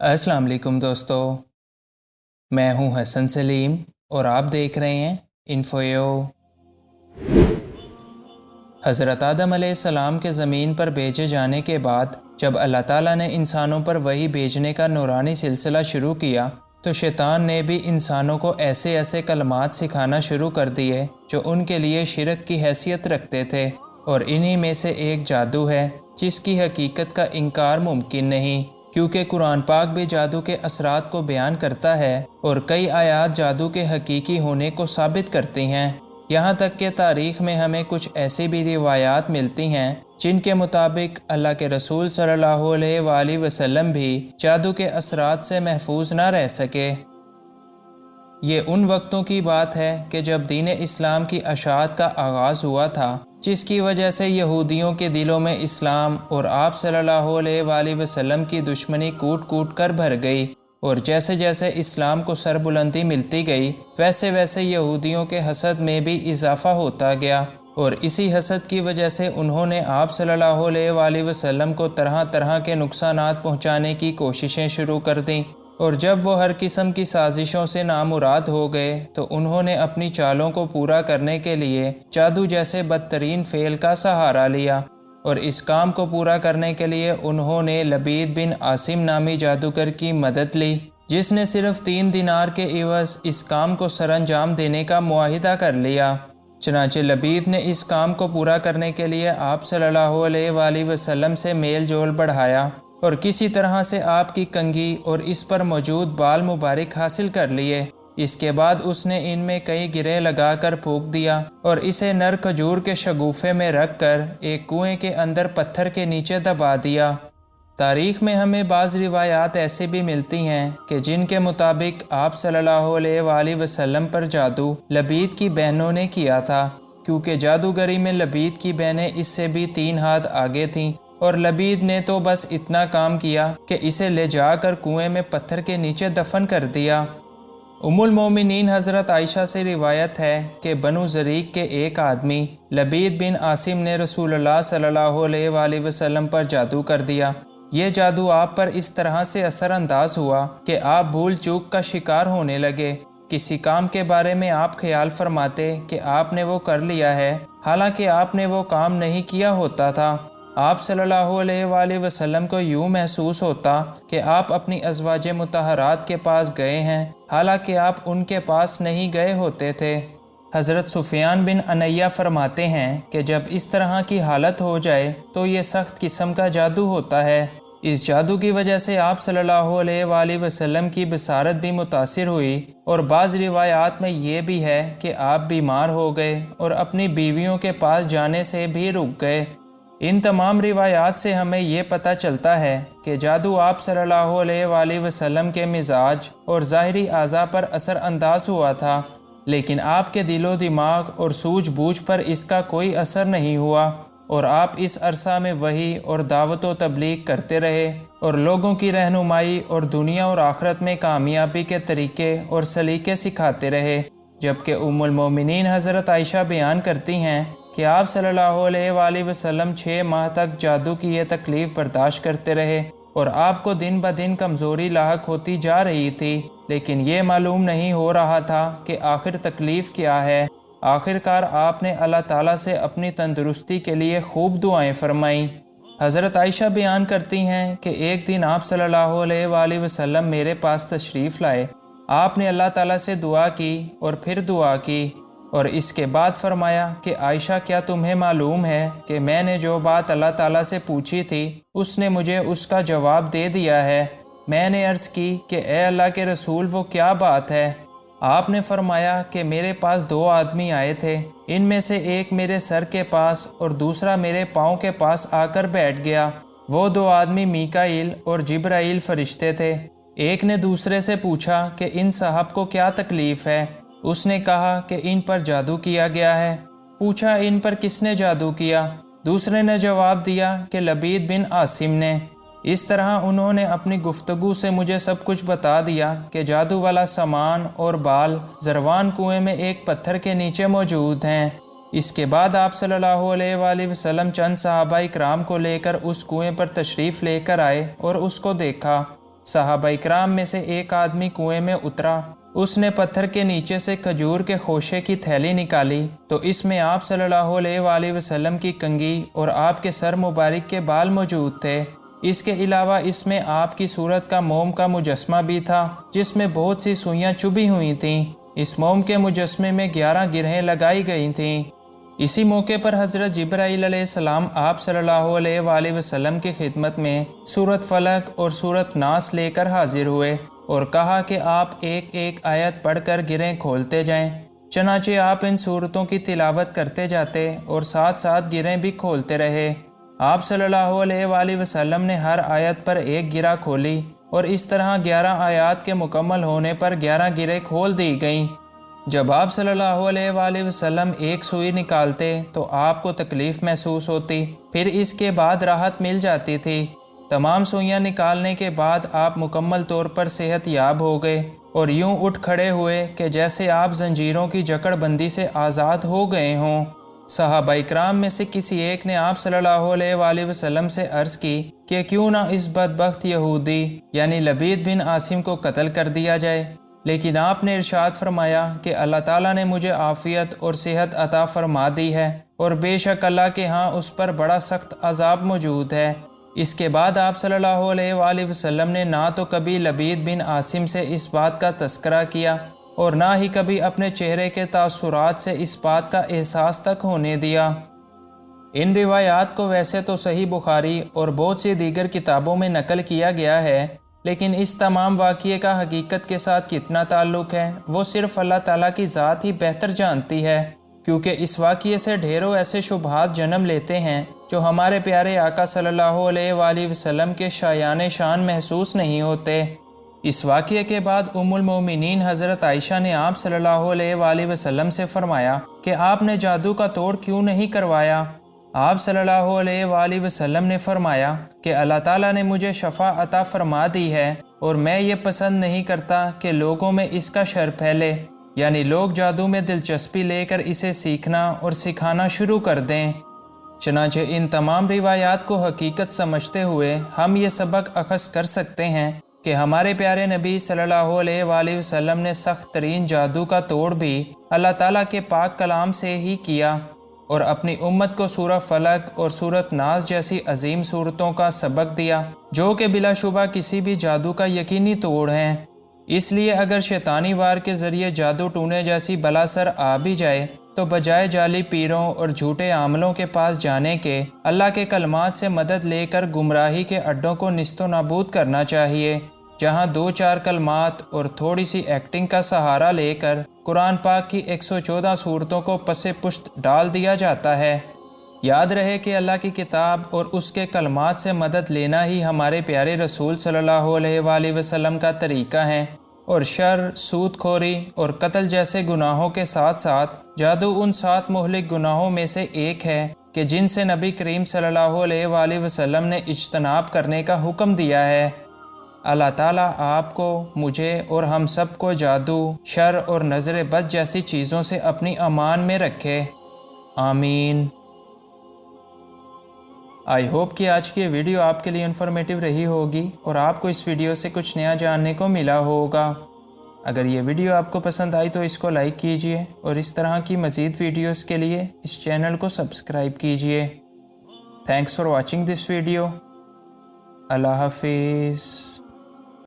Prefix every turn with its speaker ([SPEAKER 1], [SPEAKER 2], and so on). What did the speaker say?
[SPEAKER 1] अस्सलाम वालेकुम दोस्तों, मैं हूं हसन सलीम और आप देख रहे हैं इन्फोयो। हज़रत आदम अलैहिस्सलाम के ज़मीन पर भेजे जाने के बाद जब अल्लाह ताला ने इंसानों पर वही भेजने का नूरानी सिलसिला शुरू किया तो शैतान ने भी इंसानों को ऐसे ऐसे कलमात सिखाना शुरू कर दिए जो उनके लिए शिरक की हैसियत रखते थे, और इन्हीं में से एक जादू है जिसकी हकीकत का इनकार मुमकिन नहीं, क्योंकि कुरान पाक भी जादू के असरात को बयान करता है और कई आयात जादू के हकीकी होने को साबित करती हैं। यहाँ तक कि तारीख़ में हमें कुछ ऐसी भी रिवायात मिलती हैं जिनके मुताबिक अल्लाह के रसूल सल्लल्लाहु अलैहि वसल्लम भी जादू के असरात से महफूज ना रह सके। ये उन वक्तों की बात है कि जब दीन इस्लाम की अशात का आगाज़ हुआ था, जिसकी वजह से यहूदियों के दिलों में इस्लाम और आप सल्लल्लाहु अलैहि वसल्लम की दुश्मनी कूट कूट कर भर गई, और जैसे जैसे इस्लाम को सरबुलंदी मिलती गई वैसे वैसे यहूदियों के हसद में भी इजाफ़ा होता गया, और इसी हसद की वजह से उन्होंने आप सल्लल्लाहु अलैहि वसल्लम को तरह तरह के नुकसानात पहुँचाने की कोशिशें शुरू कर दी, और जब वो हर किस्म की साजिशों से नामुराद हो गए तो उन्होंने अपनी चालों को पूरा करने के लिए जादू जैसे बदतरीन फ़ेल का सहारा लिया, और इस काम को पूरा करने के लिए उन्होंने लबीद बिन आसिम नामी जादूगर की मदद ली, जिसने सिर्फ 3 दिनार के इवज़ इस काम को सरअंजाम देने का मुआहिदा कर लिया। चनाचे लबीद ने इस काम को पूरा करने के लिए आप सल्लल्लाहु अलैहि वसल्लम से मेल जोल बढ़ाया और किसी तरह से आपकी कंघी और इस पर मौजूद बाल मुबारक हासिल कर लिए। इसके बाद उसने इनमें कई गिरे लगाकर फूंक दिया और इसे नर खजूर के शगुफे में रख कर एक कुएं के अंदर पत्थर के नीचे दबा दिया। तारीख़ में हमें बाज़ रिवायात ऐसे भी मिलती हैं कि जिनके मुताबिक आप सल्लल्लाहु अलैहि वसल्लम पर जादू लबीद की बहनों ने किया था, क्योंकि जादूगरी में लबीद की बहनें इससे भी 3 हाथ आगे थीं, और लबीद ने तो बस इतना काम किया कि इसे ले जाकर कुएं में पत्थर के नीचे दफन कर दिया। उम्मुल मोमिनीन हज़रत आयशा से रिवायत है कि बनु ज़रीक के एक आदमी लबीद बिन आसिम ने रसूलुल्लाह सल्लल्लाहु अलैहि वसल्लम पर जादू कर दिया। ये जादू आप पर इस तरह से असरअंदाज हुआ कि आप भूल चूक का शिकार होने लगे। किसी काम के बारे में आप ख्याल फरमाते कि आपने वो कर लिया है, हालांकि आपने वो काम नहीं किया होता था। आप सल्लल्लाहु अलैहि वसल्लम को यूँ महसूस होता कि आप अपनी अज़वाज मुतहरात के पास गए हैं, हालांकि आप उनके पास नहीं गए होते थे। हज़रत सुफियान बिन अनैया फरमाते हैं कि जब इस तरह की हालत हो जाए तो ये सख्त किस्म का जादू होता है। इस जादू की वजह से आप सल्लल्लाहु अलैहि वसल्लम की बसारत भी मुतासिर हुई, और बाज़ रिवायात में ये भी है कि आप बीमार हो गए और अपनी बीवियों के पास जाने से भी रुक गए। इन तमाम रिवायात से हमें ये पता चलता है कि जादू आप सल्लल्लाहु अलैहि वसल्लम के मिजाज और ज़ाहिरी आज़ा पर असर अंदाज हुआ था, लेकिन आपके दिलो दिमाग और सूझबूझ पर इसका कोई असर नहीं हुआ, और आप इस अरसा में वही और दावत व तबलीग करते रहे और लोगों की रहनुमाई और दुनिया और आखरत में कामयाबी के तरीके और सलीके सिखाते रहे। जबकि उम्मुल मोमिनीन हज़रत आयशा बयान करती हैं कि आप सल्लल्लाहु अलैहि वसल्लम 6 माह तक जादू की ये तकलीफ़ बर्दाश्त करते रहे, और आपको दिन ब दिन कमज़ोरी लाहक होती जा रही थी, लेकिन ये मालूम नहीं हो रहा था कि आखिर तकलीफ़ क्या है। आखिरकार आपने अल्लाह ताला से अपनी तंदुरुस्ती के लिए खूब दुआएं फरमाईं। हज़रत आयशा बयान करती हैं कि एक दिन आप सल्लल्लाहु अलैहि वसल्लम मेरे पास तशरीफ़ लाए। आपने अल्लाह ताला से दुआ की और फिर दुआ की, और इसके बाद फरमाया कि आयशा, क्या तुम्हें मालूम है कि मैंने जो बात अल्लाह ताला से पूछी थी उसने मुझे उसका जवाब दे दिया है। मैंने अर्ज़ की कि ए अल्लाह के रसूल, वो क्या बात है? आपने फरमाया कि मेरे पास 2 आदमी आए थे, इनमें से एक मेरे सर के पास और दूसरा मेरे पाँव के पास आकर बैठ गया। वो 2 आदमी मीकाईल और जिब्राईल फरिश्ते थे। एक ने दूसरे से पूछा कि इन साहब को क्या तकलीफ़ है? उसने कहा कि इन पर जादू किया गया है। पूछा, इन पर किसने जादू किया? दूसरे ने जवाब दिया कि लबीद बिन आसिम ने। इस तरह उन्होंने अपनी गुफ्तगू से मुझे सब कुछ बता दिया कि जादू वाला सामान और बाल ज़रवान कुएं में एक पत्थर के नीचे मौजूद हैं। इसके बाद आप सल्लल्लाहु अलैहि वसल्लम चंद सहाबा इकराम को लेकर उस कुएं पर तशरीफ़ लेकर आए और उसको देखा। صحابہ اکرام میں سے ایک آدمی کنویں میں اترا، اس نے پتھر کے نیچے سے کھجور کے خوشے کی تھیلی نکالی تو اس میں آپ صلی اللہ علیہ وآلہ وسلم کی کنگھی اور آپ کے سر مبارک کے بال موجود تھے۔ اس کے علاوہ اس میں آپ کی صورت کا موم کا مجسمہ بھی تھا جس میں بہت سی سوئیاں چبھی ہوئی تھیں۔ اس موم کے مجسمے میں 11 گرہیں لگائی گئی تھیں۔ اسی موقع پر حضرت جبرائیل علیہ السلام آپ صلی اللہ علیہ وآلہ وسلم کی خدمت میں سورۃ فلق اور سورۃ ناس لے کر حاضر ہوئے اور کہا کہ آپ ایک ایک آیت پڑھ کر گرہیں کھولتے جائیں۔ چنانچہ آپ ان سورتوں کی تلاوت کرتے جاتے اور ساتھ ساتھ گرہیں بھی کھولتے رہے۔ آپ صلی اللہ علیہ وآلہ وسلم نے ہر آیت پر ایک گرہ کھولی اور اس طرح 11 آیات کے مکمل ہونے پر 11 گرہیں کھول دی گئیں۔ جب آپ صلی اللہ علیہ وآلہ وسلم ایک سوئی نکالتے تو آپ کو تکلیف محسوس ہوتی، پھر اس کے بعد راحت مل جاتی تھی۔ تمام سوئیاں نکالنے کے بعد آپ مکمل طور پر صحت یاب ہو گئے اور یوں اٹھ کھڑے ہوئے کہ جیسے آپ زنجیروں کی جکڑ بندی سے آزاد ہو گئے ہوں۔ صحابہ اکرام میں سے کسی ایک نے آپ صلی اللہ علیہ وآلہ وسلم سے عرض کی کہ کیوں نہ اس بدبخت یہودی یعنی لبید بن عاصم کو قتل کر دیا جائے، لیکن آپ نے ارشاد فرمایا کہ اللہ تعالیٰ نے مجھے عافیت اور صحت عطا فرما دی ہے اور بے شک اللہ کے ہاں اس پر بڑا سخت عذاب موجود ہے۔ اس کے بعد آپ صلی اللہ علیہ وآلہ وسلم نے نہ تو کبھی لبید بن عاصم سے اس بات کا تذکرہ کیا اور نہ ہی کبھی اپنے چہرے کے تاثرات سے اس بات کا احساس تک ہونے دیا۔ ان روایات کو ویسے تو صحیح بخاری اور بہت سی دیگر کتابوں میں نقل کیا گیا ہے، لیکن اس تمام واقعے کا حقیقت کے ساتھ کتنا تعلق ہے وہ صرف اللہ تعالیٰ کی ذات ہی بہتر جانتی ہے، کیونکہ اس واقعے سے ڈھیروں ایسے شبہات جنم لیتے ہیں جو ہمارے پیارے آقا صلی اللہ علیہ وآلہ وسلم کے شایان شان محسوس نہیں ہوتے۔ اس واقعے کے بعد ام المومنین حضرت عائشہ نے آپ صلی اللہ علیہ وآلہ وسلم سے فرمایا کہ آپ نے جادو کا توڑ کیوں نہیں کروایا؟ آپ صلی اللہ علیہ وآلہ وسلم نے فرمایا کہ اللہ تعالیٰ نے مجھے شفا عطا فرما دی ہے اور میں یہ پسند نہیں کرتا کہ لوگوں میں اس کا شر پھیلے، یعنی لوگ جادو میں دلچسپی لے کر اسے سیکھنا اور سکھانا شروع کر دیں۔ چنانچہ ان تمام روایات کو حقیقت سمجھتے ہوئے ہم یہ سبق اخذ کر سکتے ہیں کہ ہمارے پیارے نبی صلی اللہ علیہ وآلہ وسلم نے سخت ترین جادو کا توڑ بھی اللہ تعالیٰ کے پاک کلام سے ہی کیا اور اپنی امت کو سورہ فلق اور سورۃ ناس جیسی عظیم سورتوں کا سبق دیا جو کہ بلا شبہ کسی بھی جادو کا یقینی توڑ ہیں۔ اس لیے اگر شیطانی وار کے ذریعے جادو ٹونے جیسی بلا سر آ بھی جائے تو بجائے جعلی پیروں اور جھوٹے عاملوں کے پاس جانے کے اللہ کے کلمات سے مدد لے کر گمراہی کے اڈوں کو نیست و نابود کرنا چاہیے، جہاں 2-4 کلمات اور تھوڑی سی ایکٹنگ کا سہارا لے کر قرآن پاک کی 114 صورتوں کو پس پشت ڈال دیا جاتا ہے۔ یاد رہے کہ اللہ کی کتاب اور اس کے کلمات سے مدد لینا ہی ہمارے پیارے رسول صلی اللہ علیہ وآلہ وسلم کا طریقہ ہے، اور شر، سود خوری اور قتل جیسے گناہوں کے ساتھ ساتھ جادو ان 7 مہلک گناہوں میں سے ایک ہے کہ جن سے نبی کریم صلی اللہ علیہ وآلہ وسلم نے اجتناب کرنے کا حکم دیا ہے۔ اللہ تعالیٰ آپ کو، مجھے اور ہم سب کو جادو، شر اور نظر بد جیسی چیزوں سے اپنی امان میں رکھے، آمین۔ آئی ہوپ کہ آج کی ویڈیو آپ کے لیے انفارمیٹیو رہی ہوگی اور آپ کو اس ویڈیو سے کچھ نیا جاننے کو ملا ہوگا۔ اگر یہ ویڈیو آپ کو پسند آئی تو اس کو لائک کیجئے اور اس طرح کی مزید ویڈیوز کے لیے اس چینل کو سبسکرائب کیجئے۔ Thanks for watching this video. Allah حافظ۔